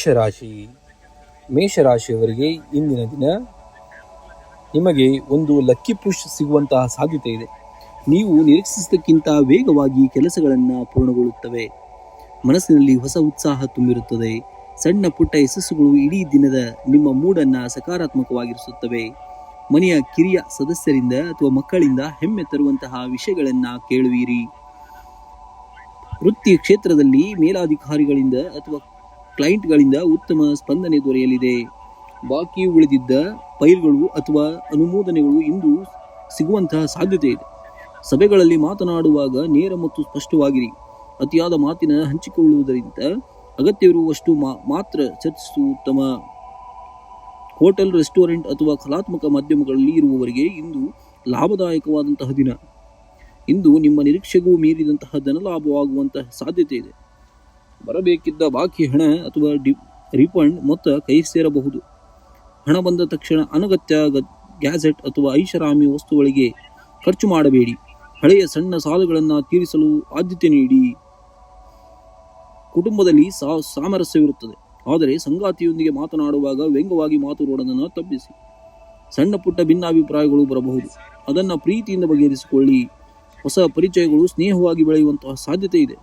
ಮೇಷರಾಶಿ. ಮೇಷರಾಶಿಯವರಿಗೆ ಇಂದಿನ ದಿನ ನಿಮಗೆ ಒಂದು ಲಕ್ಕಿ ಪುಷ್ ಸಿಗುವಂತಹ ಸಾಧ್ಯತೆ ಇದೆ. ನೀವು ನಿರೀಕ್ಷಿಸಿದ್ದಕ್ಕಿಂತ ವೇಗವಾಗಿ ಕೆಲಸಗಳನ್ನು ಪೂರ್ಣಗೊಳ್ಳುತ್ತವೆ. ಮನಸ್ಸಿನಲ್ಲಿ ಹೊಸ ಉತ್ಸಾಹ ತುಂಬಿರುತ್ತದೆ. ಸಣ್ಣ ಪುಟ್ಟ ಯಶಸ್ಸುಗಳು ಇಡೀ ದಿನದ ನಿಮ್ಮ ಮೂಡನ್ನು ಸಕಾರಾತ್ಮಕವಾಗಿರಿಸುತ್ತವೆ. ಮನೆಯ ಕಿರಿಯ ಸದಸ್ಯರಿಂದ ಅಥವಾ ಮಕ್ಕಳಿಂದ ಹೆಮ್ಮೆ ತರುವಂತಹ ವಿಷಯಗಳನ್ನು ಕೇಳುವಿರಿ. ವೃತ್ತಿ ಕ್ಷೇತ್ರದಲ್ಲಿ ಮೇಲಾಧಿಕಾರಿಗಳಿಂದ ಅಥವಾ ಕ್ಲೈಂಟ್ಗಳಿಂದ ಉತ್ತಮ ಸ್ಪಂದನೆ ದೊರೆಯಲಿದೆ. ಬಾಕಿ ಉಳಿದಿದ್ದ ಫೈಲ್ಗಳು ಅಥವಾ ಅನುಮೋದನೆಗಳು ಇಂದು ಸಿಗುವಂತಹ ಸಾಧ್ಯತೆ ಇದೆ. ಸಭೆಗಳಲ್ಲಿ ಮಾತನಾಡುವಾಗ ನೇರ ಮತ್ತು ಸ್ಪಷ್ಟವಾಗಿರಿ. ಅತಿಯಾದ ಮಾತಿನ ಹಂಚಿಕೊಳ್ಳುವುದರಿಂದ ಅಗತ್ಯವಿರುವಷ್ಟು ಮಾತ್ರ ಚರ್ಚಿಸುವುದು ಉತ್ತಮ. ಹೋಟೆಲ್, ರೆಸ್ಟೋರೆಂಟ್ ಅಥವಾ ಕಲಾತ್ಮಕ ಮಾಧ್ಯಮಗಳಲ್ಲಿ ಇರುವವರಿಗೆ ಇಂದು ಲಾಭದಾಯಕವಾದಂತಹ ದಿನ. ಇಂದು ನಿಮ್ಮ ನಿರೀಕ್ಷೆಗೂ ಮೀರಿದಂತಹ ಧನಲಾಭವಾಗುವಂತಹ ಸಾಧ್ಯತೆ ಇದೆ. ಬರಬೇಕಿದ್ದ ಬಾಕಿ ಹಣ ಅಥವಾ ರಿಫಂಡ್ ಮೊತ್ತ ಕೈ ಸೇರಬಹುದು. ಹಣ ಬಂದ ತಕ್ಷಣ ಅನಗತ್ಯ ಗ್ಯಾಜೆಟ್ ಅಥವಾ ಐಷಾರಾಮಿ ವಸ್ತುಗಳಿಗೆ ಖರ್ಚು ಮಾಡಬೇಡಿ. ಹಳೆಯ ಸಣ್ಣ ಸಾಲಗಳನ್ನು ತೀರಿಸಲು ಆದ್ಯತೆ ನೀಡಿ. ಕುಟುಂಬದಲ್ಲಿ ಸಾಮರಸ್ಯವಿರುತ್ತದೆ, ಆದರೆ ಸಂಗಾತಿಯೊಂದಿಗೆ ಮಾತನಾಡುವಾಗ ವ್ಯಂಗ್ಯವಾಗಿ ಮಾತನಾಡುವುದನ್ನು ತಪ್ಪಿಸಿ. ಸಣ್ಣ ಪುಟ್ಟ ಭಿನ್ನಾಭಿಪ್ರಾಯಗಳು ಬರಬಹುದು, ಅದನ್ನು ಪ್ರೀತಿಯಿಂದ ಬಗೆಹರಿಸಿಕೊಳ್ಳಿ. ಹೊಸ ಪರಿಚಯಗಳು ಸ್ನೇಹವಾಗಿ ಬೆಳೆಯುವಂತಹ ಸಾಧ್ಯತೆ ಇದೆ.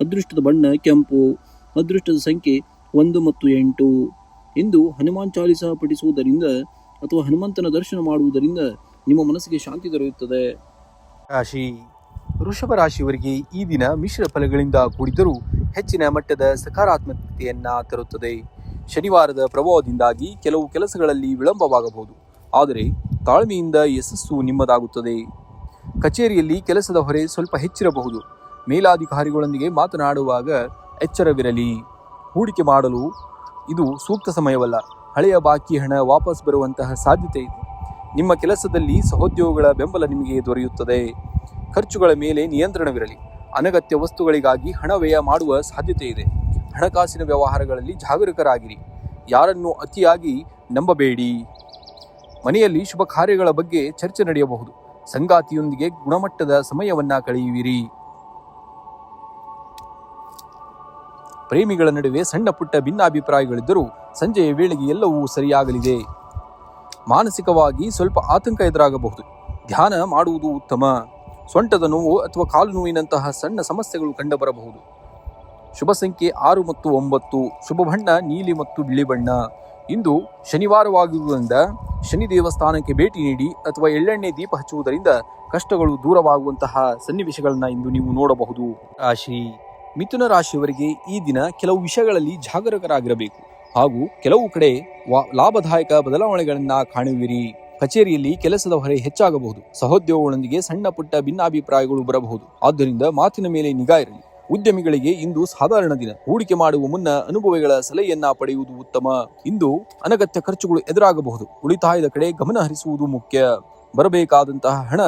ಅದೃಷ್ಟದ ಬಣ್ಣ ಕೆಂಪು. ಅದೃಷ್ಟದ ಸಂಖ್ಯೆ 1 ಮತ್ತು 8. ಇಂದು ಹನುಮಾನ್ ಚಾಲಿಸ ಪಠಿಸುವುದರಿಂದ ಅಥವಾ ಹನುಮಂತನ ದರ್ಶನ ಮಾಡುವುದರಿಂದ ನಿಮ್ಮ ಮನಸ್ಸಿಗೆ ಶಾಂತಿ ದೊರೆಯುತ್ತದೆ. ರಾಶಿ ವೃಷಭ ರಾಶಿಯವರಿಗೆ ಈ ದಿನ ಮಿಶ್ರ ಫಲಗಳಿಂದ ಕೂಡಿದರೂ ಹೆಚ್ಚಿನ ಮಟ್ಟದ ಸಕಾರಾತ್ಮಕತೆಯನ್ನ ತರುತ್ತದೆ. ಶನಿವಾರದ ಪ್ರಭಾವದಿಂದಾಗಿ ಕೆಲವು ಕೆಲಸಗಳಲ್ಲಿ ವಿಳಂಬವಾಗಬಹುದು, ಆದರೆ ತಾಳ್ಮೆಯಿಂದ ಯಶಸ್ಸು ನಿಮ್ಮದಾಗುತ್ತದೆ. ಕಚೇರಿಯಲ್ಲಿ ಕೆಲಸದ ಹೊರೆ ಸ್ವಲ್ಪ ಹೆಚ್ಚಿರಬಹುದು. ಮೇಲಾಧಿಕಾರಿಗಳೊಂದಿಗೆ ಮಾತನಾಡುವಾಗ ಎಚ್ಚರವಿರಲಿ. ಹೂಡಿಕೆ ಮಾಡಲು ಇದು ಸೂಕ್ತ ಸಮಯವಲ್ಲ. ಹಳೆಯ ಬಾಕಿ ಹಣ ವಾಪಸ್ ಬರುವಂತಹ ಸಾಧ್ಯತೆ ಇದೆ. ನಿಮ್ಮ ಕೆಲಸದಲ್ಲಿ ಸಹೋದ್ಯೋಗಿಗಳ ಬೆಂಬಲ ನಿಮಗೆ ದೊರೆಯುತ್ತದೆ. ಖರ್ಚುಗಳ ಮೇಲೆ ನಿಯಂತ್ರಣವಿರಲಿ. ಅನಗತ್ಯ ವಸ್ತುಗಳಿಗಾಗಿ ಹಣ ವ್ಯಯ ಮಾಡುವ ಸಾಧ್ಯತೆ ಇದೆ. ಹಣಕಾಸಿನ ವ್ಯವಹಾರಗಳಲ್ಲಿ ಜಾಗರೂಕರಾಗಿರಿ. ಯಾರನ್ನೂ ಅತಿಯಾಗಿ ನಂಬಬೇಡಿ. ಮನೆಯಲ್ಲಿ ಶುಭ ಕಾರ್ಯಗಳ ಬಗ್ಗೆ ಚರ್ಚೆ ನಡೆಯಬಹುದು. ಸಂಗಾತಿಯೊಂದಿಗೆ ಗುಣಮಟ್ಟದ ಸಮಯವನ್ನ ಕಳೆಯುವಿರಿ. ಪ್ರೇಮಿಗಳ ನಡುವೆ ಸಣ್ಣ ಪುಟ್ಟ ಭಿನ್ನಾಭಿಪ್ರಾಯಗಳಿದ್ದರೂ ಸಂಜೆಯ ವೇಳೆಗೆ ಎಲ್ಲವೂ ಸರಿಯಾಗಲಿದೆ. ಮಾನಸಿಕವಾಗಿ ಸ್ವಲ್ಪ ಆತಂಕ ಎದುರಾಗಬಹುದು. ಧ್ಯಾನ ಮಾಡುವುದು ಉತ್ತಮ. ಸೊಂಟದ ನೋವು ಅಥವಾ ಕಾಲು ನೋವಿನಂತಹ ಸಣ್ಣ ಸಮಸ್ಯೆಗಳು ಕಂಡುಬರಬಹುದು. ಶುಭ ಸಂಖ್ಯೆ 6 ಮತ್ತು 9. ಶುಭ ಬಣ್ಣ ನೀಲಿ ಮತ್ತು ಬಿಳಿ ಬಣ್ಣ. ಇಂದು ಶನಿವಾರವಾಗಿರುವುದರಿಂದ ಶನಿ ದೇವಸ್ಥಾನಕ್ಕೆ ಭೇಟಿ ನೀಡಿ ಅಥವಾ ಎಳ್ಳೆಣ್ಣೆ ದೀಪ ಹಚ್ಚುವುದರಿಂದ ಕಷ್ಟಗಳು ದೂರವಾಗುವಂತಹ ಸನ್ನಿವೇಶಗಳನ್ನ ಇಂದು ನೀವು ನೋಡಬಹುದು. ರಾಶಿ ಮಿಥುನ ರಾಶಿಯವರಿಗೆ ಈ ದಿನ ಕೆಲವು ವಿಷಯಗಳಲ್ಲಿ ಜಾಗರೂಕರಾಗಿರಬೇಕು ಹಾಗೂ ಕೆಲವು ಕಡೆ ಲಾಭದಾಯಕ ಬದಲಾವಣೆಗಳನ್ನ ಕಾಣುವಿರಿ. ಕಚೇರಿಯಲ್ಲಿ ಕೆಲಸದ ಹೊರೆ ಹೆಚ್ಚಾಗಬಹುದು. ಸಹೋದ್ಯೋಗಿಗಳೊಂದಿಗೆ ಸಣ್ಣ ಪುಟ್ಟ ಭಿನ್ನಾಭಿಪ್ರಾಯಗಳು ಬರಬಹುದು. ಆದ್ದರಿಂದ ಮಾತಿನ ಮೇಲೆ ನಿಗಾ ಇರಲಿ. ಉದ್ಯಮಿಗಳಿಗೆ ಇಂದು ಸಾಧಾರಣ ದಿನ. ಹೂಡಿಕೆ ಮಾಡುವ ಮುನ್ನ ಅನುಭವಿಗಳ ಸಲಹೆಯನ್ನ ಪಡೆಯುವುದು ಉತ್ತಮ. ಇಂದು ಅನಗತ್ಯ ಖರ್ಚುಗಳು ಎದುರಾಗಬಹುದು. ಉಳಿತಾಯದ ಕಡೆ ಗಮನ ಹರಿಸುವುದು ಮುಖ್ಯ. ಬರಬೇಕಾದಂತಹ ಹಣ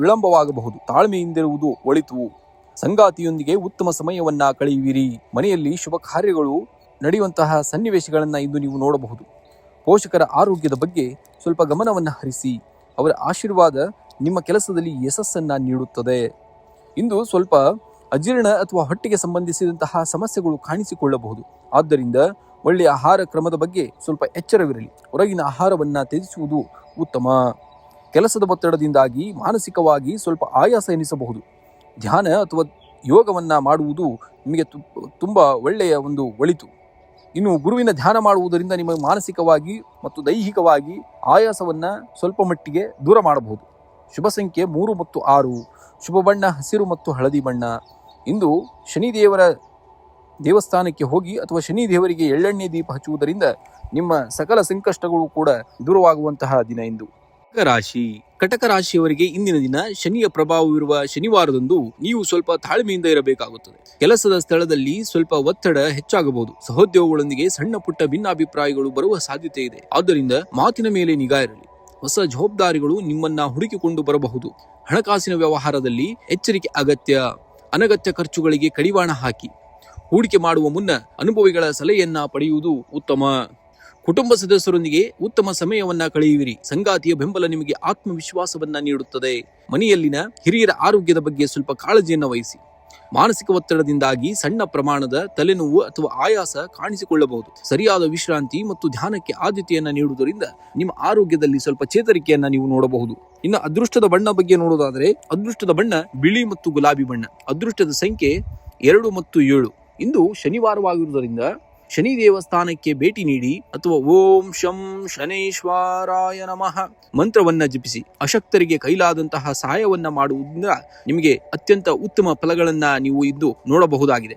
ವಿಳಂಬವಾಗಬಹುದು. ತಾಳ್ಮೆಯಿಂದಿರುವುದು ಒಳಿತು. ಸಂಗಾತಿಯೊಂದಿಗೆ ಉತ್ತಮ ಸಮಯವನ್ನ ಕಳೆಯುವಿರಿ. ಮನೆಯಲ್ಲಿ ಶುಭ ಕಾರ್ಯಗಳು ನಡೆಯುವಂತಹ ಸನ್ನಿವೇಶಗಳನ್ನ ಇಂದು ನೀವು ನೋಡಬಹುದು. ಪೋಷಕರ ಆರೋಗ್ಯದ ಬಗ್ಗೆ ಸ್ವಲ್ಪ ಗಮನವನ್ನು ಹರಿಸಿ. ಅವರ ಆಶೀರ್ವಾದ ನಿಮ್ಮ ಕೆಲಸದಲ್ಲಿ ಯಶಸ್ಸನ್ನ ನೀಡುತ್ತದೆ. ಇಂದು ಸ್ವಲ್ಪ ಅಜೀರ್ಣ ಅಥವಾ ಹೊಟ್ಟೆಗೆ ಸಂಬಂಧಿಸಿದಂತಹ ಸಮಸ್ಯೆಗಳು ಕಾಣಿಸಿಕೊಳ್ಳಬಹುದು. ಆದ್ದರಿಂದ ಒಳ್ಳೆಯ ಆಹಾರ ಕ್ರಮದ ಬಗ್ಗೆ ಸ್ವಲ್ಪ ಎಚ್ಚರವಿರಲಿ. ಹೊರಗಿನ ಆಹಾರವನ್ನ ತ್ಯಜಿಸುವುದು ಉತ್ತಮ. ಕೆಲಸದ ಒತ್ತಡದಿಂದಾಗಿ ಮಾನಸಿಕವಾಗಿ ಸ್ವಲ್ಪ ಆಯಾಸ ಎನಿಸಬಹುದು. ಧ್ಯಾನ ಅಥವಾ ಯೋಗವನ್ನ ಮಾಡುವುದು ನಿಮಗೆ ತುಂಬ ಒಳ್ಳೆಯ ಒಂದು ಒಳಿತು. ಇನ್ನು ಗುರುವಿನ ಧ್ಯಾನ ಮಾಡುವುದರಿಂದ ನಿಮಗೆ ಮಾನಸಿಕವಾಗಿ ಮತ್ತು ದೈಹಿಕವಾಗಿ ಆಯಾಸವನ್ನ ಸ್ವಲ್ಪ ಮಟ್ಟಿಗೆ ದೂರ ಮಾಡಬಹುದು. ಶುಭ ಸಂಖ್ಯೆ 3 ಮತ್ತು 6. ಶುಭ ಬಣ್ಣ ಹಸಿರು ಮತ್ತು ಹಳದಿ ಬಣ್ಣ. ಇಂದು ಶನಿ ದೇವಸ್ಥಾನಕ್ಕೆ ಹೋಗಿ ಅಥವಾ ಶನಿ ದೇವರಿಗೆ ಎಳ್ಳೆಣ್ಣೆ ದೀಪ ಹಚ್ಚುವುದರಿಂದ ನಿಮ್ಮ ಸಕಲ ಸಂಕಷ್ಟಗಳು ಕೂಡ ದೂರವಾಗುವಂತಹ ದಿನ ಇಂದು. ರಾಶಿ ಕಟಕ ರಾಶಿಯವರಿಗೆ ಇಂದಿನ ದಿನ ಶನಿಯ ಪ್ರಭಾವವಿರುವ ಶನಿವಾರದಂದು ನೀವು ಸ್ವಲ್ಪ ತಾಳ್ಮೆಯಿಂದ ಇರಬೇಕಾಗುತ್ತದೆ. ಕೆಲಸದ ಸ್ಥಳದಲ್ಲಿ ಸ್ವಲ್ಪ ಒತ್ತಡ ಹೆಚ್ಚಾಗಬಹುದು. ಸಹೋದ್ಯೋಗಿಗಳೊಂದಿಗೆ ಸಣ್ಣ ಪುಟ್ಟ ಭಿನ್ನಾಭಿಪ್ರಾಯಗಳು ಬರುವ ಸಾಧ್ಯತೆ ಇದೆ. ಆದ್ದರಿಂದ ಮಾತಿನ ಮೇಲೆ ನಿಗಾ ಇರಲಿ. ಹೊಸ ಜವಾಬ್ದಾರಿಗಳು ನಿಮ್ಮನ್ನ ಹುಡುಕಿಕೊಂಡು ಬರಬಹುದು. ಹಣಕಾಸಿನ ವ್ಯವಹಾರದಲ್ಲಿ ಎಚ್ಚರಿಕೆ ಅಗತ್ಯ. ಅನಗತ್ಯ ಖರ್ಚುಗಳಿಗೆ ಕಡಿವಾಣ ಹಾಕಿ. ಹೂಡಿಕೆ ಮಾಡುವ ಮುನ್ನ ಅನುಭವಿಗಳ ಸಲಹೆಯನ್ನ ಪಡೆಯುವುದು ಉತ್ತಮ. ಕುಟುಂಬ ಸದಸ್ಯರೊಂದಿಗೆ ಉತ್ತಮ ಸಮಯವನ್ನ ಕಳೆಯುವಿರಿ. ಸಂಗಾತಿಯ ಬೆಂಬಲ ನಿಮಗೆ ಆತ್ಮವಿಶ್ವಾಸವನ್ನ ನೀಡುತ್ತದೆ. ಮನೆಯಲ್ಲಿನ ಹಿರಿಯರ ಆರೋಗ್ಯದ ಬಗ್ಗೆ ಸ್ವಲ್ಪ ಕಾಳಜಿಯನ್ನು ವಹಿಸಿ. ಮಾನಸಿಕ ಒತ್ತಡದಿಂದಾಗಿ ಸಣ್ಣ ಪ್ರಮಾಣದ ತಲೆನೋವು ಅಥವಾ ಆಯಾಸ ಕಾಣಿಸಿಕೊಳ್ಳಬಹುದು. ಸರಿಯಾದ ವಿಶ್ರಾಂತಿ ಮತ್ತು ಧ್ಯಾನಕ್ಕೆ ಆದ್ಯತೆಯನ್ನ ನೀಡುವುದರಿಂದ ನಿಮ್ಮ ಆರೋಗ್ಯದಲ್ಲಿ ಸ್ವಲ್ಪ ಚೇತರಿಕೆಯನ್ನ ನೀವು ನೋಡಬಹುದು. ಇನ್ನು ಅದೃಷ್ಟದ ಬಣ್ಣ ಬಗ್ಗೆ ನೋಡೋದಾದ್ರೆ, ಅದೃಷ್ಟದ ಬಣ್ಣ ಬಿಳಿ ಮತ್ತು ಗುಲಾಬಿ ಬಣ್ಣ. ಅದೃಷ್ಟದ ಸಂಖ್ಯೆ 2 ಮತ್ತು 7. ಇಂದು ಶನಿವಾರವಾಗಿರುವುದರಿಂದ ಶನಿ ದೇವಸ್ಥಾನಕ್ಕೆ ಭೇಟಿ ನೀಡಿ ಅಥವಾ ಓಂ ಶಂ ಶನೇಶ್ವರಾಯ ನಮಃ ಮಂತ್ರವನ್ನ ಜಪಿಸಿ ಅಶಕ್ತರಿಗೆ ಕೈಲಾದಂತಹ ಸಹಾಯವನ್ನ ಮಾಡುವುದರಿಂದ ನಿಮಗೆ ಅತ್ಯಂತ ಉತ್ತಮ ಫಲಗಳನ್ನ ನೀವು ಇಂದು ನೋಡಬಹುದಾಗಿದೆ.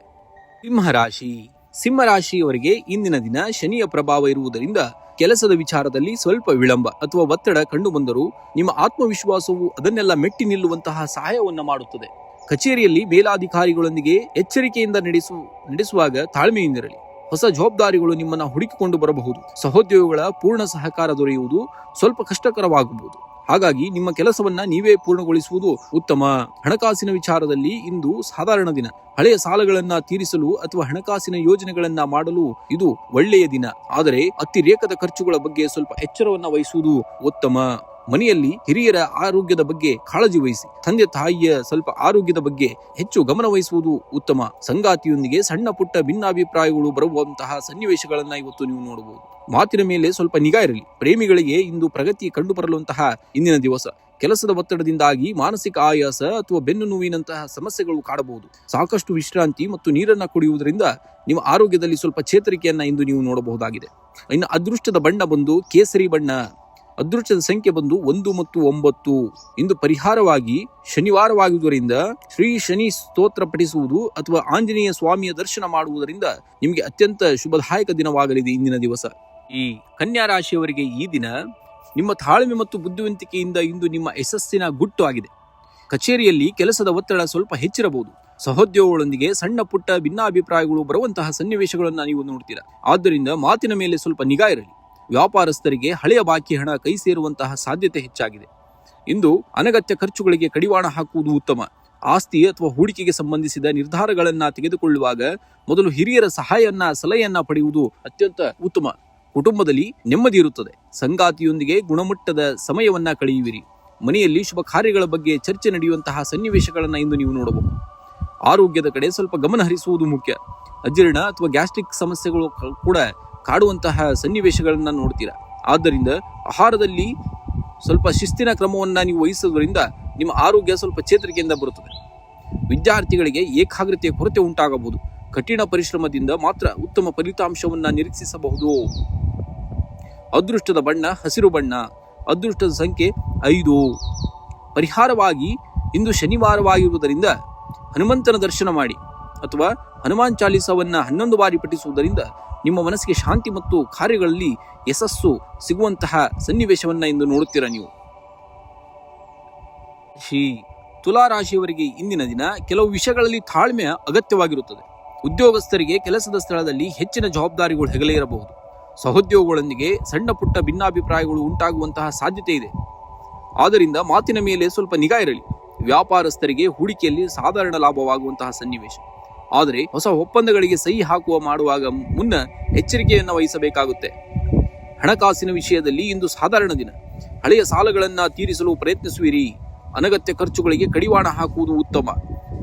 ಸಿಂಹರಾಶಿಯವರಿಗೆ ಇಂದಿನ ದಿನ ಶನಿಯ ಪ್ರಭಾವ ಇರುವುದರಿಂದ ಕೆಲಸದ ವಿಚಾರದಲ್ಲಿ ಸ್ವಲ್ಪ ವಿಳಂಬ ಅಥವಾ ಒತ್ತಡ ಕಂಡು ಬಂದರೂ ನಿಮ್ಮ ಆತ್ಮವಿಶ್ವಾಸವು ಅದನ್ನೆಲ್ಲ ಮೆಟ್ಟಿ ನಿಲ್ಲುವಂತಹ ಸಹಾಯವನ್ನ ಮಾಡುತ್ತದೆ. ಕಚೇರಿಯಲ್ಲಿ ಮೇಲಾಧಿಕಾರಿಗಳೊಂದಿಗೆ ಎಚ್ಚರಿಕೆಯಿಂದ ನಡೆಸುವಾಗ ತಾಳ್ಮೆಯಿಂದಿರಲಿ. ಹೊಸ ಜವಾಬ್ದಾರಿಗಳು ನಿಮ್ಮನ್ನ ಹುಡುಕಿಕೊಂಡು ಬರಬಹುದು. ಸಹೋದ್ಯೋಗಿಗಳ ಪೂರ್ಣ ಸಹಕಾರ ದೊರೆಯುವುದು ಸ್ವಲ್ಪ ಕಷ್ಟಕರವಾಗಬಹುದು. ಹಾಗಾಗಿ ನಿಮ್ಮ ಕೆಲಸವನ್ನ ನೀವೇ ಪೂರ್ಣಗೊಳಿಸುವುದು ಉತ್ತಮ. ಹಣಕಾಸಿನ ವಿಚಾರದಲ್ಲಿ ಇಂದು ಸಾಧಾರಣ ದಿನ. ಹಳೆಯ ಸಾಲಗಳನ್ನ ತೀರಿಸಲು ಅಥವಾ ಹಣಕಾಸಿನ ಯೋಜನೆಗಳನ್ನ ಮಾಡಲು ಇದು ಒಳ್ಳೆಯ ದಿನ. ಆದರೆ ಅತಿರೇಕದ ಖರ್ಚುಗಳ ಬಗ್ಗೆ ಸ್ವಲ್ಪ ಎಚ್ಚರವನ್ನ ವಹಿಸುವುದು ಉತ್ತಮ. ಮನೆಯಲ್ಲಿ ಹಿರಿಯರ ಆರೋಗ್ಯದ ಬಗ್ಗೆ ಕಾಳಜಿ ವಹಿಸಿ. ತಂದೆ ತಾಯಿಯ ಸ್ವಲ್ಪ ಆರೋಗ್ಯದ ಬಗ್ಗೆ ಹೆಚ್ಚು ಗಮನ ವಹಿಸುವುದು ಉತ್ತಮ. ಸಂಗಾತಿಯೊಂದಿಗೆ ಸಣ್ಣ ಪುಟ್ಟ ಭಿನ್ನಾಭಿಪ್ರಾಯಗಳು ಬರುವಂತಹ ಸನ್ನಿವೇಶಗಳನ್ನ ಇವತ್ತು ನೀವು ನೋಡಬಹುದು. ಮಾತಿನ ಮೇಲೆ ಸ್ವಲ್ಪ ನಿಗಾ ಇರಲಿ. ಪ್ರೇಮಿಗಳಿಗೆ ಇಂದು ಪ್ರಗತಿ ಕಂಡು ಬರಲುವಂತಹ ಇಂದಿನ ದಿವಸ. ಕೆಲಸದ ಒತ್ತಡದಿಂದಾಗಿ ಮಾನಸಿಕ ಆಯಾಸ ಅಥವಾ ಬೆನ್ನು ನೋವಿನಂತಹ ಸಮಸ್ಯೆಗಳು ಕಾಡಬಹುದು. ಸಾಕಷ್ಟು ವಿಶ್ರಾಂತಿ ಮತ್ತು ನೀರನ್ನ ಕುಡಿಯುವುದರಿಂದ ನಿಮ್ಮ ಆರೋಗ್ಯದಲ್ಲಿ ಸ್ವಲ್ಪ ಚೇತರಿಕೆಯನ್ನ ಇಂದು ನೀವು ನೋಡಬಹುದಾಗಿದೆ. ಇನ್ನು ಅದೃಷ್ಟದ ಬಣ್ಣ ಬಂದು ಕೇಸರಿ ಬಣ್ಣ. ಅದೃಷ್ಟದ ಸಂಖ್ಯೆ ಬಂದು 1 ಮತ್ತು 9. ಇಂದು ಪರಿಹಾರವಾಗಿ ಶನಿವಾರವಾಗುವುದರಿಂದ ಶ್ರೀ ಶನಿ ಸ್ತೋತ್ರ ಪಠಿಸುವುದು ಅಥವಾ ಆಂಜನೇಯ ಸ್ವಾಮಿಯ ದರ್ಶನ ಮಾಡುವುದರಿಂದ ನಿಮಗೆ ಅತ್ಯಂತ ಶುಭದಾಯಕ ದಿನವಾಗಲಿದೆ ಇಂದಿನ ದಿವಸ. ಈ ಕನ್ಯಾ ರಾಶಿಯವರಿಗೆ ಈ ದಿನ ನಿಮ್ಮ ತಾಳ್ಮೆ ಮತ್ತು ಬುದ್ಧಿವಂತಿಕೆಯಿಂದ ಇಂದು ನಿಮ್ಮ ಯಶಸ್ಸಿನ ಗುಟ್ಟು ಆಗಿದೆ. ಕಚೇರಿಯಲ್ಲಿ ಕೆಲಸದ ಒತ್ತಡ ಸ್ವಲ್ಪ ಹೆಚ್ಚಿರಬಹುದು. ಸಹೋದ್ಯೋಗಿಗಳೊಂದಿಗೆ ಸಣ್ಣ ಪುಟ್ಟ ಭಿನ್ನಾಭಿಪ್ರಾಯಗಳು ಬರುವಂತಹ ಸನ್ನಿವೇಶಗಳನ್ನು ನೀವು ನೋಡ್ತೀರಾ. ಆದ್ದರಿಂದ ಮಾತಿನ ಮೇಲೆ ಸ್ವಲ್ಪ ನಿಗಾ ಇರಲಿ. ವ್ಯಾಪಾರಸ್ಥರಿಗೆ ಹಳೆಯ ಬಾಕಿ ಹಣ ಕೈ ಸೇರುವಂತಹ ಸಾಧ್ಯತೆ ಹೆಚ್ಚಾಗಿದೆ. ಇಂದು ಅನಗತ್ಯ ಖರ್ಚುಗಳಿಗೆ ಕಡಿವಾಣ ಹಾಕುವುದು ಉತ್ತಮ. ಆಸ್ತಿ ಅಥವಾ ಹೂಡಿಕೆಗೆ ಸಂಬಂಧಿಸಿದ ನಿರ್ಧಾರಗಳನ್ನ ತೆಗೆದುಕೊಳ್ಳುವಾಗ ಮೊದಲು ಹಿರಿಯರ ಸಲಹೆಯನ್ನ ಪಡೆಯುವುದು ಅತ್ಯಂತ ಉತ್ತಮ. ಕುಟುಂಬದಲ್ಲಿ ನೆಮ್ಮದಿ ಇರುತ್ತದೆ. ಸಂಗಾತಿಯೊಂದಿಗೆ ಗುಣಮಟ್ಟದ ಸಮಯವನ್ನ ಕಳೆಯುವಿರಿ. ಮನೆಯಲ್ಲಿ ಶುಭ ಕಾರ್ಯಗಳ ಬಗ್ಗೆ ಚರ್ಚೆ ನಡೆಯುವಂತಹ ಸನ್ನಿವೇಶಗಳನ್ನ ಇಂದು ನೀವು ನೋಡಬಹುದು. ಆರೋಗ್ಯದ ಕಡೆ ಸ್ವಲ್ಪ ಗಮನ ಹರಿಸುವುದು ಮುಖ್ಯ. ಅಜೀರ್ಣ ಅಥವಾ ಗ್ಯಾಸ್ಟ್ರಿಕ್ ಸಮಸ್ಯೆಗಳು ಕೂಡ ಕಾಡುವಂತಹ ಸನ್ನಿವೇಶಗಳನ್ನ ನೋಡ್ತೀರಾ. ಆದ್ದರಿಂದ ಆಹಾರದಲ್ಲಿ ಸ್ವಲ್ಪ ಶಿಸ್ತಿನ ಕ್ರಮವನ್ನ ನೀವು ವಹಿಸುವುದರಿಂದ ನಿಮ್ಮ ಆರೋಗ್ಯ ಸ್ವಲ್ಪ ಚೇತರಿಕೆಯಿಂದ ಬರುತ್ತದೆ. ವಿದ್ಯಾರ್ಥಿಗಳಿಗೆ ಏಕಾಗ್ರತೆಯ ಕೊರತೆ ಉಂಟಾಗಬಹುದು. ಕಠಿಣ ಪರಿಶ್ರಮದಿಂದ ಮಾತ್ರ ಉತ್ತಮ ಫಲಿತಾಂಶವನ್ನ ನಿರೀಕ್ಷಿಸಬಹುದು. ಅದೃಷ್ಟದ ಬಣ್ಣ ಹಸಿರು ಬಣ್ಣ. ಅದೃಷ್ಟದ ಸಂಖ್ಯೆ 5. ಪರಿಹಾರವಾಗಿ ಇಂದು ಶನಿವಾರವಾಗಿರುವುದರಿಂದ ಹನುಮಂತನ ದರ್ಶನ ಮಾಡಿ ಅಥವಾ ಹನುಮಾನ್ ಚಾಲೀಸವನ್ನ 11 ಬಾರಿ ಪಠಿಸುವುದರಿಂದ ನಿಮ್ಮ ಮನಸ್ಸಿಗೆ ಶಾಂತಿ ಮತ್ತು ಕಾರ್ಯಗಳಲ್ಲಿ ಯಶಸ್ಸು ಸಿಗುವಂತಹ ಸನ್ನಿವೇಶವನ್ನ ಇಂದು ನೋಡುತ್ತೀರಾ ನೀವು. ತುಲಾ ರಾಶಿಯವರಿಗೆ ಇಂದಿನ ದಿನ ಕೆಲವು ವಿಷಯಗಳಲ್ಲಿ ತಾಳ್ಮೆ ಅಗತ್ಯವಾಗಿರುತ್ತದೆ. ಉದ್ಯೋಗಸ್ಥರಿಗೆ ಕೆಲಸದ ಸ್ಥಳದಲ್ಲಿ ಹೆಚ್ಚಿನ ಜವಾಬ್ದಾರಿಗಳು ಹೆಗಲೇ ಇರಬಹುದು. ಸಹೋದ್ಯೋಗಿಗಳೊಂದಿಗೆ ಸಣ್ಣ ಪುಟ್ಟ ಭಿನ್ನಾಭಿಪ್ರಾಯಗಳು ಉಂಟಾಗುವಂತಹ ಸಾಧ್ಯತೆ ಇದೆ. ಆದ್ದರಿಂದ ಮಾತಿನ ಮೇಲೆ ಸ್ವಲ್ಪ ನಿಗಾ ಇರಲಿ. ವ್ಯಾಪಾರಸ್ಥರಿಗೆ ಹೂಡಿಕೆಯಲ್ಲಿ ಸಾಧಾರಣ ಲಾಭವಾಗುವಂತಹ ಸನ್ನಿವೇಶ. ಆದರೆ ಹೊಸ ಒಪ್ಪಂದಗಳಿಗೆ ಸಹಿ ಮಾಡುವಾಗ ಮುನ್ನ ಎಚ್ಚರಿಕೆಯನ್ನು ವಹಿಸಬೇಕಾಗುತ್ತೆ. ಹಣಕಾಸಿನ ವಿಷಯದಲ್ಲಿ ಇಂದು ಸಾಧಾರಣ ದಿನ. ಹಳೆಯ ಸಾಲಗಳನ್ನ ತೀರಿಸಲು ಪ್ರಯತ್ನಿಸುವಿರಿ. ಅನಗತ್ಯ ಖರ್ಚುಗಳಿಗೆ ಕಡಿವಾಣ ಹಾಕುವುದು ಉತ್ತಮ.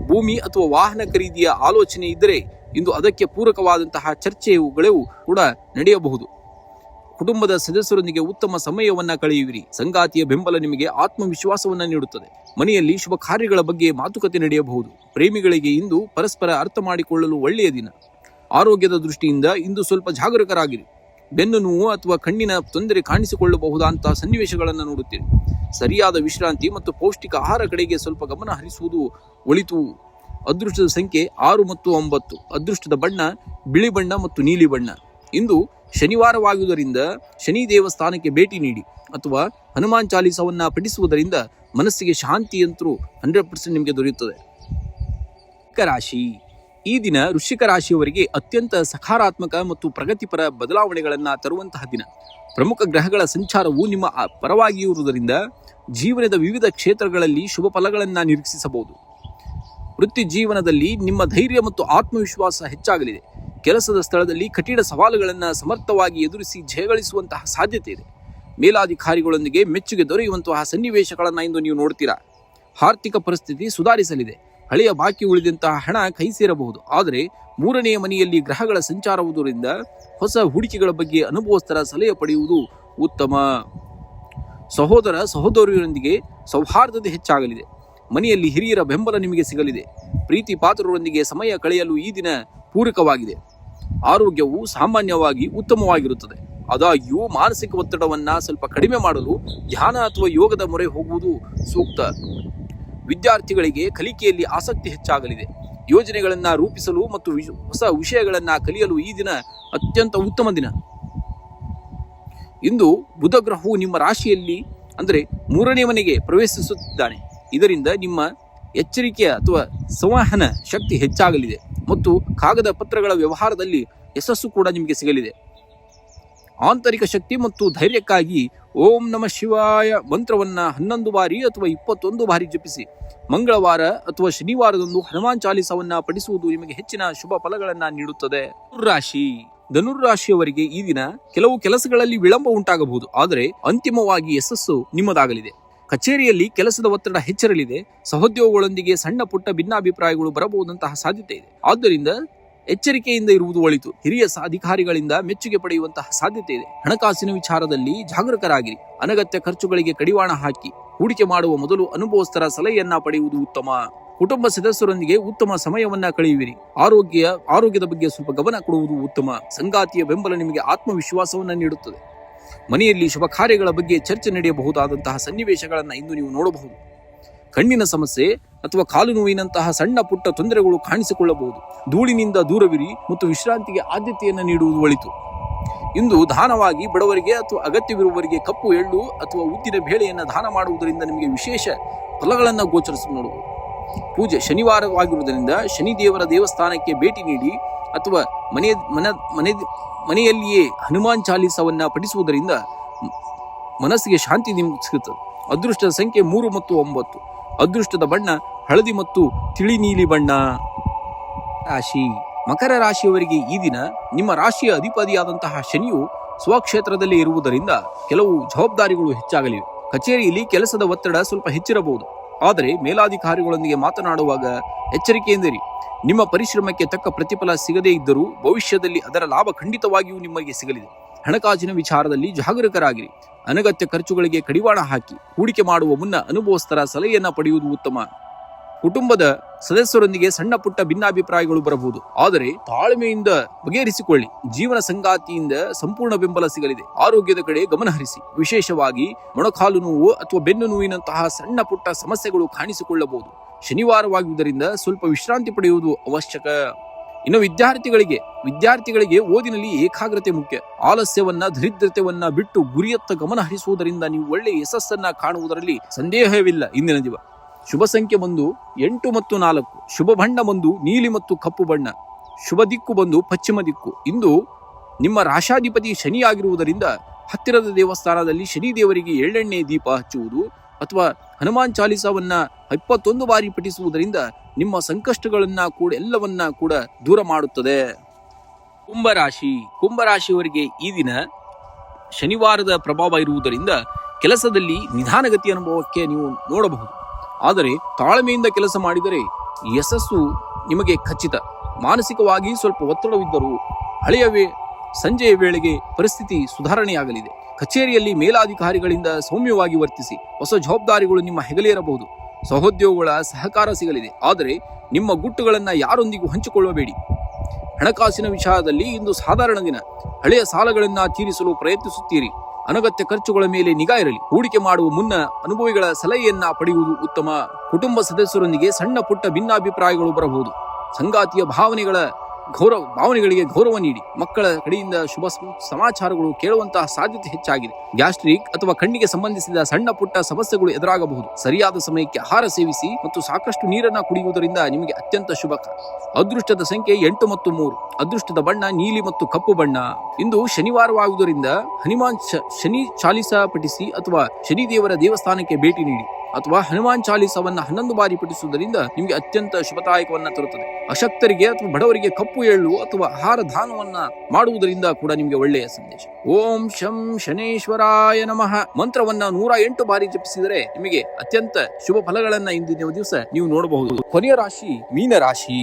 ಭೂಮಿ ಅಥವಾ ವಾಹನ ಖರೀದಿಯ ಆಲೋಚನೆ ಇದ್ದರೆ ಇಂದು ಅದಕ್ಕೆ ಪೂರಕವಾದಂತಹ ಚರ್ಚೆಗಳು ಕೂಡ ನಡೆಯಬಹುದು. ಕುಟುಂಬದ ಸದಸ್ಯರೊಂದಿಗೆ ಉತ್ತಮ ಸಮಯವನ್ನ ಕಳೆಯುವಿರಿ. ಸಂಗಾತಿಯ ಬೆಂಬಲ ನಿಮಗೆ ಆತ್ಮವಿಶ್ವಾಸವನ್ನ ನೀಡುತ್ತದೆ. ಮನೆಯಲ್ಲಿ ಶುಭ ಕಾರ್ಯಗಳ ಬಗ್ಗೆ ಮಾತುಕತೆ ನಡೆಯಬಹುದು. ಪ್ರೇಮಿಗಳಿಗೆ ಇಂದು ಪರಸ್ಪರ ಅರ್ಥ ಮಾಡಿಕೊಳ್ಳಲು ಒಳ್ಳೆಯ ದಿನ. ಆರೋಗ್ಯದ ದೃಷ್ಟಿಯಿಂದ ಇಂದು ಸ್ವಲ್ಪ ಜಾಗರೂಕರಾಗಿರಿ. ಬೆನ್ನು ನೋವು ಅಥವಾ ಕಣ್ಣಿನ ತೊಂದರೆ ಕಾಣಿಸಿಕೊಳ್ಳಬಹುದಾದಂತಹ ಸನ್ನಿವೇಶಗಳನ್ನು ನೋಡುತ್ತೀರಿ. ಸರಿಯಾದ ವಿಶ್ರಾಂತಿ ಮತ್ತು ಪೌಷ್ಟಿಕ ಆಹಾರ ಕಡೆಗೆ ಸ್ವಲ್ಪ ಗಮನ ಹರಿಸುವುದು ಒಳಿತು. ಅದೃಷ್ಟದ ಸಂಖ್ಯೆ 6 ಮತ್ತು 9. ಅದೃಷ್ಟದ ಬಣ್ಣ ಬಿಳಿ ಬಣ್ಣ ಮತ್ತು ನೀಲಿ ಬಣ್ಣ. ಇಂದು ಶನಿವಾರವಾಗುವುದರಿಂದ ಶನಿ ದೇವಸ್ಥಾನಕ್ಕೆ ಭೇಟಿ ನೀಡಿ ಅಥವಾ ಹನುಮಾನ್ ಚಾಲೀಸವನ್ನ ಪಠಿಸುವುದರಿಂದ ಮನಸ್ಸಿಗೆ ಶಾಂತಿಯಂತೂ 100% ನಿಮಗೆ ದೊರೆಯುತ್ತದೆ. ರಾಶಿ ಈ ದಿನ ವೃಶ್ಚಿಕ ರಾಶಿಯವರಿಗೆ ಅತ್ಯಂತ ಸಕಾರಾತ್ಮಕ ಮತ್ತು ಪ್ರಗತಿಪರ ಬದಲಾವಣೆಗಳನ್ನು ತರುವಂತಹ ದಿನ. ಪ್ರಮುಖ ಗ್ರಹಗಳ ಸಂಚಾರವು ನಿಮ್ಮ ಪರವಾಗಿರುವುದರಿಂದ ಜೀವನದ ವಿವಿಧ ಕ್ಷೇತ್ರಗಳಲ್ಲಿ ಶುಭ ಫಲಗಳನ್ನು ನಿರೀಕ್ಷಿಸಬಹುದು. ವೃತ್ತಿ ಜೀವನದಲ್ಲಿ ನಿಮ್ಮ ಧೈರ್ಯ ಮತ್ತು ಆತ್ಮವಿಶ್ವಾಸ ಹೆಚ್ಚಾಗಲಿದೆ. ಕೆಲಸದ ಸ್ಥಳದಲ್ಲಿ ಕಠಿಣ ಸವಾಲುಗಳನ್ನು ಸಮರ್ಥವಾಗಿ ಎದುರಿಸಿ ಜಯಗಳಿಸುವಂತಹ ಸಾಧ್ಯತೆ ಇದೆ. ಮೇಲಾಧಿಕಾರಿಗಳೊಂದಿಗೆ ಮೆಚ್ಚುಗೆ ದೊರೆಯುವಂತಹ ಸನ್ನಿವೇಶಗಳನ್ನು ಇಂದು ನೀವು ನೋಡ್ತೀರಾ. ಆರ್ಥಿಕ ಪರಿಸ್ಥಿತಿ ಸುಧಾರಿಸಲಿದೆ. ಹಳೆಯ ಬಾಕಿ ಉಳಿದಂತಹ ಹಣ ಕೈ ಸೇರಬಹುದು. ಆದರೆ 3ನೇ ಮನೆಯಲ್ಲಿ ಗ್ರಹಗಳ ಸಂಚಾರವುದರಿಂದ ಹೊಸ ಹೂಡಿಕೆಗಳ ಬಗ್ಗೆ ಅನುಭವಸ್ಥರ ಸಲಹೆ ಪಡೆಯುವುದು ಉತ್ತಮ. ಸಹೋದರ ಸಹೋದರಿಯರೊಂದಿಗೆ ಸೌಹಾರ್ದತೆ ಹೆಚ್ಚಾಗಲಿದೆ. ಮನೆಯಲ್ಲಿ ಹಿರಿಯರ ಬೆಂಬಲ ನಿಮಗೆ ಸಿಗಲಿದೆ. ಪ್ರೀತಿ ಪಾತ್ರರೊಂದಿಗೆ ಸಮಯ ಕಳೆಯಲು ಈ ದಿನ ಪೂರಕವಾಗಿದೆ. ಆರೋಗ್ಯವು ಸಾಮಾನ್ಯವಾಗಿ ಉತ್ತಮವಾಗಿರುತ್ತದೆ. ಆದಾಗ್ಯೂ ಮಾನಸಿಕ ಒತ್ತಡವನ್ನ ಸ್ವಲ್ಪ ಕಡಿಮೆ ಮಾಡಲು ಧ್ಯಾನ ಅಥವಾ ಯೋಗದ ಮೊರೆ ಹೋಗುವುದು ಸೂಕ್ತ. ವಿದ್ಯಾರ್ಥಿಗಳಿಗೆ ಕಲಿಕೆಯಲ್ಲಿ ಆಸಕ್ತಿ ಹೆಚ್ಚಾಗಲಿದೆ. ಯೋಜನೆಗಳನ್ನು ರೂಪಿಸಲು ಮತ್ತು ಹೊಸ ವಿಷಯಗಳನ್ನು ಕಲಿಯಲು ಈ ದಿನ ಅತ್ಯಂತ ಉತ್ತಮ ದಿನ. ಇಂದು ಬುಧ ಗ್ರಹವು ನಿಮ್ಮ ರಾಶಿಯಲ್ಲಿ ಅಂದರೆ 3ನೇ ಮನೆಗೆ ಪ್ರವೇಶಿಸುತ್ತಿದ್ದಾನೆ. ಇದರಿಂದ ನಿಮ್ಮ ಎಚ್ಚರಿಕೆಯ ಅಥವಾ ಸಂವಹನ ಶಕ್ತಿ ಹೆಚ್ಚಾಗಲಿದೆ ಮತ್ತು ಕಾಗದ ಪತ್ರಗಳ ವ್ಯವಹಾರದಲ್ಲಿ ಯಶಸ್ಸು ಕೂಡ ನಿಮಗೆ ಸಿಗಲಿದೆ. ಆಂತರಿಕ ಶಕ್ತಿ ಮತ್ತು ಧೈರ್ಯಕ್ಕಾಗಿ ಓಂ ನಮಃ ಶಿವಾಯ ಮಂತ್ರವನ್ನ 11 ಬಾರಿ ಅಥವಾ 21 ಬಾರಿ ಜಪಿಸಿ. ಮಂಗಳವಾರ ಅಥವಾ ಶನಿವಾರದಂದು ಹನುಮಾನ್ ಚಾಲಿಸವನ್ನ ಪಠಿಸುವುದು ನಿಮಗೆ ಹೆಚ್ಚಿನ ಶುಭ ಫಲಗಳನ್ನ ನೀಡುತ್ತದೆ. ಧನುರಾಶಿಯವರಿಗೆ ಈ ದಿನ ಕೆಲವು ಕೆಲಸಗಳಲ್ಲಿ ವಿಳಂಬ ಉಂಟಾಗಬಹುದು, ಆದರೆ ಅಂತಿಮವಾಗಿ ಯಶಸ್ಸು ನಿಮ್ಮದಾಗಲಿದೆ. ಕಚೇರಿಯಲ್ಲಿ ಕೆಲಸದ ಒತ್ತಡ ಹೆಚ್ಚಿರಲಿದೆ. ಸಹೋದ್ಯೋಗಿಗಳೊಂದಿಗೆ ಸಣ್ಣ ಪುಟ್ಟ ಭಿನ್ನಾಭಿಪ್ರಾಯಗಳು ಬರಬಹುದಂತಹ ಸಾಧ್ಯತೆ ಇದೆ. ಆದ್ದರಿಂದ ಎಚ್ಚರಿಕೆಯಿಂದ ಇರುವುದು ಒಳಿತು. ಹಿರಿಯ ಅಧಿಕಾರಿಗಳಿಂದ ಮೆಚ್ಚುಗೆ ಪಡೆಯುವಂತಹ ಸಾಧ್ಯತೆ ಇದೆ. ಹಣಕಾಸಿನ ವಿಚಾರದಲ್ಲಿ ಜಾಗರೂಕರಾಗಿರಿ. ಅನಗತ್ಯ ಖರ್ಚುಗಳಿಗೆ ಕಡಿವಾಣ ಹಾಕಿ. ಹೂಡಿಕೆ ಮಾಡುವ ಮೊದಲು ಅನುಭವಸ್ಥರ ಸಲಹೆಯನ್ನ ಪಡೆಯುವುದು ಉತ್ತಮ. ಕುಟುಂಬ ಸದಸ್ಯರೊಂದಿಗೆ ಉತ್ತಮ ಸಮಯವನ್ನ ಕಳೆಯುವಿರಿ. ಆರೋಗ್ಯದ ಬಗ್ಗೆ ಸ್ವಲ್ಪ ಗಮನ ಕೊಡುವುದು ಉತ್ತಮ. ಸಂಗಾತಿಯ ಬೆಂಬಲ ನಿಮಗೆ ಆತ್ಮವಿಶ್ವಾಸವನ್ನ ನೀಡುತ್ತದೆ. ಮನೆಯಲ್ಲಿ ಶುಭ ಕಾರ್ಯಗಳ ಬಗ್ಗೆ ಚರ್ಚೆ ನಡೆಯಬಹುದಾದಂತಹ ಸನ್ನಿವೇಶಗಳನ್ನು ಇಂದು ನೀವು ನೋಡಬಹುದು. ಕಣ್ಣಿನ ಸಮಸ್ಯೆ ಅಥವಾ ಕಾಲು ನೋವಿನಂತಹ ಸಣ್ಣ ಪುಟ್ಟ ತೊಂದರೆಗಳು ಕಾಣಿಸಿಕೊಳ್ಳಬಹುದು. ಧೂಳಿನಿಂದ ದೂರವಿರಿ ಮತ್ತು ವಿಶ್ರಾಂತಿಗೆ ಆದ್ಯತೆಯನ್ನು ನೀಡುವುದು ಒಳಿತು. ಇಂದು ದಾನವಾಗಿ ಬಡವರಿಗೆ ಅಥವಾ ಅಗತ್ಯವಿರುವವರಿಗೆ ಕಪ್ಪು ಎಳ್ಳು ಅಥವಾ ಉದ್ದಿನ ಬೇಳೆಯನ್ನು ದಾನ ಮಾಡುವುದರಿಂದ ನಿಮಗೆ ವಿಶೇಷ ಫಲಗಳನ್ನು ಗೋಚರಿಸಿ ನೋಡಬಹುದು. ಪೂಜೆ ಶನಿವಾರವಾಗಿರುವುದರಿಂದ ಶನಿ ದೇವರ ದೇವಸ್ಥಾನಕ್ಕೆ ಭೇಟಿ ನೀಡಿ ಅಥವಾ ಮನೆಯಲ್ಲಿಯೇ ಹನುಮಾನ್ ಚಾಲಿಸವನ್ನ ಪಠಿಸುವುದರಿಂದ ಮನಸ್ಸಿಗೆ ಶಾಂತಿ ನಿಮಗೆ ಸಿಗುತ್ತದೆ. ಅದೃಷ್ಟದ ಸಂಖ್ಯೆ 3 ಮತ್ತು 9. ಅದೃಷ್ಟದ ಬಣ್ಣ ಹಳದಿ ಮತ್ತು ತಿಳಿ ನೀಲಿ ಬಣ್ಣ. ರಾಶಿ ಮಕರ ರಾಶಿಯವರಿಗೆ ಈ ದಿನ ನಿಮ್ಮ ರಾಶಿಯ ಅಧಿಪತಿಯಾದಂತಹ ಶನಿಯು ಸ್ವಕ್ಷೇತ್ರದಲ್ಲಿ ಇರುವುದರಿಂದ ಕೆಲವು ಜವಾಬ್ದಾರಿಗಳು ಹೆಚ್ಚಾಗಲಿವೆ. ಕಚೇರಿಯಲ್ಲಿ ಕೆಲಸದ ಒತ್ತಡ ಸ್ವಲ್ಪ ಹೆಚ್ಚಿರಬಹುದು, ಆದರೆ ಮೇಲಾಧಿಕಾರಿಗಳೊಂದಿಗೆ ಮಾತನಾಡುವಾಗ ಎಚ್ಚರಿಕೆಯಿಂದಿರಿ. ನಿಮ್ಮ ಪರಿಶ್ರಮಕ್ಕೆ ತಕ್ಕ ಪ್ರತಿಫಲ ಸಿಗದೇ ಇದ್ದರೂ ಭವಿಷ್ಯದಲ್ಲಿ ಅದರ ಲಾಭ ಖಂಡಿತವಾಗಿಯೂ ನಿಮಗೆ ಸಿಗಲಿದೆ. ಹಣಕಾಸಿನ ವಿಚಾರದಲ್ಲಿ ಜಾಗರೂಕರಾಗಿರಿ. ಅನಗತ್ಯ ಖರ್ಚುಗಳಿಗೆ ಕಡಿವಾಣ ಹಾಕಿ. ಹೂಡಿಕೆ ಮಾಡುವ ಮುನ್ನ ಅನುಭವಸ್ಥರ ಸಲಹೆಯನ್ನ ಪಡೆಯುವುದು ಉತ್ತಮ. ಕುಟುಂಬದ ಸದಸ್ಯರೊಂದಿಗೆ ಸಣ್ಣ ಪುಟ್ಟ ಭಿನ್ನಾಭಿಪ್ರಾಯಗಳು ಬರಬಹುದು, ಆದರೆ ತಾಳ್ಮೆಯಿಂದ ಬಗೆಹರಿಸಿಕೊಳ್ಳಿ. ಜೀವನ ಸಂಗಾತಿಯಿಂದ ಸಂಪೂರ್ಣ ಬೆಂಬಲ ಸಿಗಲಿದೆ. ಆರೋಗ್ಯದ ಕಡೆ ಗಮನ ಹರಿಸಿ. ವಿಶೇಷವಾಗಿ ಮೊಣಕಾಲು ನೋವು ಅಥವಾ ಬೆನ್ನು ನೋವಿನಂತಹ ಸಣ್ಣ ಪುಟ್ಟ ಸಮಸ್ಯೆಗಳು ಕಾಣಿಸಿಕೊಳ್ಳಬಹುದು. ಶನಿವಾರವಾಗುವುದರಿಂದ ಸ್ವಲ್ಪ ವಿಶ್ರಾಂತಿ ಪಡೆಯುವುದು ಅವಶ್ಯಕ. ಇನ್ನು ವಿದ್ಯಾರ್ಥಿಗಳಿಗೆ ಓದಿನಲ್ಲಿ ಏಕಾಗ್ರತೆ ಮುಖ್ಯ. ಆಲಸ್ಯವನ್ನ ದರಿದ್ರತೆಯನ್ನ ಬಿಟ್ಟು ಗುರಿಯತ್ತ ಗಮನ ಹರಿಸುವುದರಿಂದ ನೀವು ಒಳ್ಳೆಯ ಯಶಸ್ಸನ್ನ ಕಾಣುವುದರಲ್ಲಿ ಸಂದೇಹವಿಲ್ಲ. ಇಂದಿನ ದಿನ ಶುಭ ಸಂಖ್ಯೆ ಬಂದು 8 ಮತ್ತು 4. ಶುಭ ಬಣ್ಣ ಬಂದು ನೀಲಿ ಮತ್ತು ಕಪ್ಪು ಬಣ್ಣ. ಶುಭ ದಿಕ್ಕು ಬಂದು ಪಶ್ಚಿಮ ದಿಕ್ಕು. ಇಂದು ನಿಮ್ಮ ರಾಶಾಧಿಪತಿ ಶನಿಯಾಗಿರುವುದರಿಂದ ಹತ್ತಿರದ ದೇವಸ್ಥಾನದಲ್ಲಿ ಶನಿ ದೇವರಿಗೆ ಎಳ್ಳೆಣ್ಣೆ ದೀಪ ಹಚ್ಚುವುದು ಅಥವಾ ಹನುಮಾನ್ ಚಾಲಿಸವನ್ನ 21 ಬಾರಿ ಪಠಿಸುವುದರಿಂದ ನಿಮ್ಮ ಸಂಕಷ್ಟಗಳನ್ನ ಕೂಡ ಎಲ್ಲವನ್ನ ಕೂಡ ದೂರ ಮಾಡುತ್ತದೆ. ಕುಂಭರಾಶಿಯವರಿಗೆ ಈ ದಿನ ಶನಿವಾರದ ಪ್ರಭಾವ ಇರುವುದರಿಂದ ಕೆಲಸದಲ್ಲಿ ನಿಧಾನಗತಿ ಅನುಭವಕ್ಕೆ ನೀವು ನೋಡಬಹುದು, ಆದರೆ ತಾಳ್ಮೆಯಿಂದ ಕೆಲಸ ಮಾಡಿದರೆ ಯಶಸ್ಸು ನಿಮಗೆ ಖಚಿತ. ಮಾನಸಿಕವಾಗಿ ಸ್ವಲ್ಪ ಒತ್ತಡವಿದ್ದರೂ ಸಂಜೆಯ ವೇಳೆಗೆ ಪರಿಸ್ಥಿತಿ ಸುಧಾರಣೆಯಾಗಲಿದೆ. ಕಚೇರಿಯಲ್ಲಿ ಮೇಲಾಧಿಕಾರಿಗಳಿಂದ ಸೌಮ್ಯವಾಗಿ ವರ್ತಿಸಿ. ಹೊಸ ಜವಾಬ್ದಾರಿಗಳು ನಿಮ್ಮ ಹೆಗಲೇರಬಹುದು. ಸಹೋದ್ಯೋಗಿಗಳ ಸಹಕಾರ ಸಿಗಲಿದೆ, ಆದರೆ ನಿಮ್ಮ ಗುಟ್ಟುಗಳನ್ನು ಯಾರೊಂದಿಗೂ ಹಂಚಿಕೊಳ್ಳಬೇಡಿ. ಹಣಕಾಸಿನ ವಿಚಾರದಲ್ಲಿ ಇಂದು ಸಾಧಾರಣ ದಿನ. ಹಳೆಯ ಸಾಲಗಳನ್ನು ತೀರಿಸಲು ಪ್ರಯತ್ನಿಸುತ್ತೀರಿ. ಅನಗತ್ಯ ಖರ್ಚುಗಳ ಮೇಲೆ ನಿಗಾ ಇರಲಿ. ಹೂಡಿಕೆ ಮಾಡುವ ಮುನ್ನ ಅನುಭವಿಗಳ ಸಲಹೆಯನ್ನ ಪಡೆಯುವುದು ಉತ್ತಮ. ಕುಟುಂಬ ಸದಸ್ಯರೊಂದಿಗೆ ಸಣ್ಣ ಪುಟ್ಟ ಭಿನ್ನಾಭಿಪ್ರಾಯಗಳು ಬರಬಹುದು. ಸಂಗಾತಿಯ ಭಾವನೆಗಳಿಗೆ ಗೌರವ ನೀಡಿ. ಮಕ್ಕಳ ಕಡೆಯಿಂದ ಶುಭ ಸಮಾಚಾರಗಳು ಕೇಳುವಂತಹ ಸಾಧ್ಯತೆ ಹೆಚ್ಚಾಗಿದೆ. ಗ್ಯಾಸ್ಟ್ರಿಕ್ ಅಥವಾ ಕಣ್ಣಿಗೆ ಸಂಬಂಧಿಸಿದ ಸಣ್ಣ ಪುಟ್ಟ ಸಮಸ್ಯೆಗಳು ಎದುರಾಗಬಹುದು. ಸರಿಯಾದ ಸಮಯಕ್ಕೆ ಆಹಾರ ಸೇವಿಸಿ ಮತ್ತು ಸಾಕಷ್ಟು ನೀರನ್ನ ಕುಡಿಯುವುದರಿಂದ ನಿಮಗೆ ಅತ್ಯಂತ ಶುಭಕರ. ಅದೃಷ್ಟದ ಸಂಖ್ಯೆ 8 ಮತ್ತು 3. ಅದೃಷ್ಟದ ಬಣ್ಣ ನೀಲಿ ಮತ್ತು ಕಪ್ಪು ಬಣ್ಣ. ಇಂದು ಶನಿವಾರವಾಗುವುದರಿಂದ ಹನುಮಾನ್ ಶನಿ ಚಾಲಿಸ ಪಠಿಸಿ ಅಥವಾ ಶನಿ ದೇವರ ದೇವಸ್ಥಾನಕ್ಕೆ ಭೇಟಿ ನೀಡಿ. ಅಥವಾ ಹನುಮಾನ್ ಚಾಲೀಸವನ್ನ 11 ಬಾರಿ ಪಠಿಸುವುದರಿಂದ ನಿಮಗೆ ಅತ್ಯಂತ ಶುಭದಾಯಕವನ್ನ ತರುತ್ತದೆ. ಅಶಕ್ತರಿಗೆ ಅಥವಾ ಬಡವರಿಗೆ ಕಪ್ಪು ಎಳ್ಳು ಅಥವಾ ಆಹಾರ ದಾನವನ್ನ ಮಾಡುವುದರಿಂದ ಕೂಡ ನಿಮಗೆ ಒಳ್ಳೆಯ ಸಂದೇಶ. ಓಂ ಶಂ ಶನೇಶ್ವರಾಯ ನಮಃ ಮಂತ್ರವನ್ನ 108 ಬಾರಿ ಜಪಿಸಿದರೆ ನಿಮಗೆ ಅತ್ಯಂತ ಶುಭ ಫಲಗಳನ್ನ ಇಂದಿನ ದಿವಸ ನೀವು ನೋಡಬಹುದು. ಕೊನೆಯ ರಾಶಿ ಮೀನ ರಾಶಿ.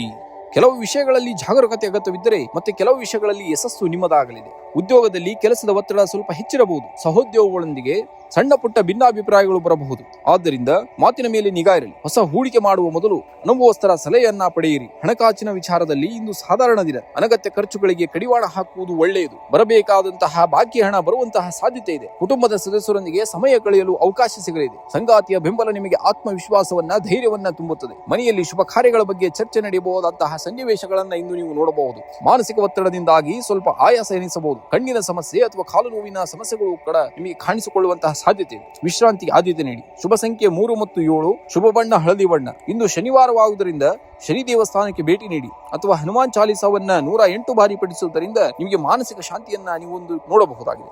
ಕೆಲವು ವಿಷಯಗಳಲ್ಲಿ ಜಾಗರೂಕತೆ ಅಗತ್ಯವಿದ್ದರೆ ಮತ್ತೆ ಕೆಲವು ವಿಷಯಗಳಲ್ಲಿ ಯಶಸ್ಸು ನಿಮ್ಮದಾಗಲಿದೆ. ಉದ್ಯೋಗದಲ್ಲಿ ಕೆಲಸದ ಒತ್ತಡ ಸ್ವಲ್ಪ ಹೆಚ್ಚಿರಬಹುದು. ಸಹೋದ್ಯೋಗಿಗಳೊಂದಿಗೆ ಸಣ್ಣ ಪುಟ್ಟ ಭಿನ್ನಾಭಿಪ್ರಾಯಗಳು ಬರಬಹುದು. ಆದ್ದರಿಂದ ಮಾತಿನ ಮೇಲೆ ನಿಗಾ ಇರಲಿ. ಹೊಸ ಹೂಡಿಕೆ ಮಾಡುವ ಮೊದಲು ಅನುಭವಸ್ಥರ ಸಲಹೆಯನ್ನ ಪಡೆಯಿರಿ. ಹಣಕಾಸಿನ ವಿಚಾರದಲ್ಲಿ ಇಂದು ಸಾಧಾರಣ ದಿನ. ಅನಗತ್ಯ ಖರ್ಚುಗಳಿಗೆ ಕಡಿವಾಣ ಹಾಕುವುದು ಒಳ್ಳೆಯದು. ಬರಬೇಕಾದಂತಹ ಬಾಕಿ ಹಣ ಬರುವಂತಹ ಸಾಧ್ಯತೆ ಇದೆ. ಕುಟುಂಬದ ಸದಸ್ಯರೊಂದಿಗೆ ಸಮಯ ಕಳೆಯಲು ಅವಕಾಶ ಸಿಗಲಿದೆ. ಸಂಗಾತಿಯ ಬೆಂಬಲ ನಿಮಗೆ ಆತ್ಮವಿಶ್ವಾಸವನ್ನ ಧೈರ್ಯವನ್ನ ತುಂಬುತ್ತದೆ. ಮನೆಯಲ್ಲಿ ಶುಭ ಕಾರ್ಯಗಳ ಬಗ್ಗೆ ಚರ್ಚೆ ನಡೆಯಬಹುದಂತಹ ಸನ್ನಿವೇಶಗಳನ್ನ ಇಂದು ನೀವು ನೋಡಬಹುದು. ಮಾನಸಿಕ ಒತ್ತಡದಿಂದಾಗಿ ಸ್ವಲ್ಪ ಆಯಾಸ ಎನಿಸಬಹುದು. ಕಣ್ಣಿನ ಸಮಸ್ಯೆ ಅಥವಾ ಕಾಲು ನೋವಿನ ಸಮಸ್ಯೆಗಳು ಕೂಡ ನಿಮಗೆ ಕಾಣಿಸಿಕೊಳ್ಳುವಂತಹ ಸಾಧ್ಯತೆ ಇದೆ. ವಿಶ್ರಾಂತಿಗೆ ಆದ್ಯತೆ ನೀಡಿ. ಶುಭ ಸಂಖ್ಯೆ 3 ಮತ್ತು 7. ಶುಭ ಬಣ್ಣ ಹಳದಿ ಬಣ್ಣ. ಇಂದು ಶನಿವಾರವಾಗುವುದರಿಂದ ಶನಿ ದೇವಸ್ಥಾನಕ್ಕೆ ಭೇಟಿ ನೀಡಿ ಅಥವಾ ಹನುಮಾನ್ ಚಾಲೀಸವನ್ನ 108 ಬಾರಿ ಪಠಿಸುವುದರಿಂದ ನಿಮಗೆ ಮಾನಸಿಕ ಶಾಂತಿಯನ್ನ ನೀವು ನೋಡಬಹುದಾಗಿದೆ.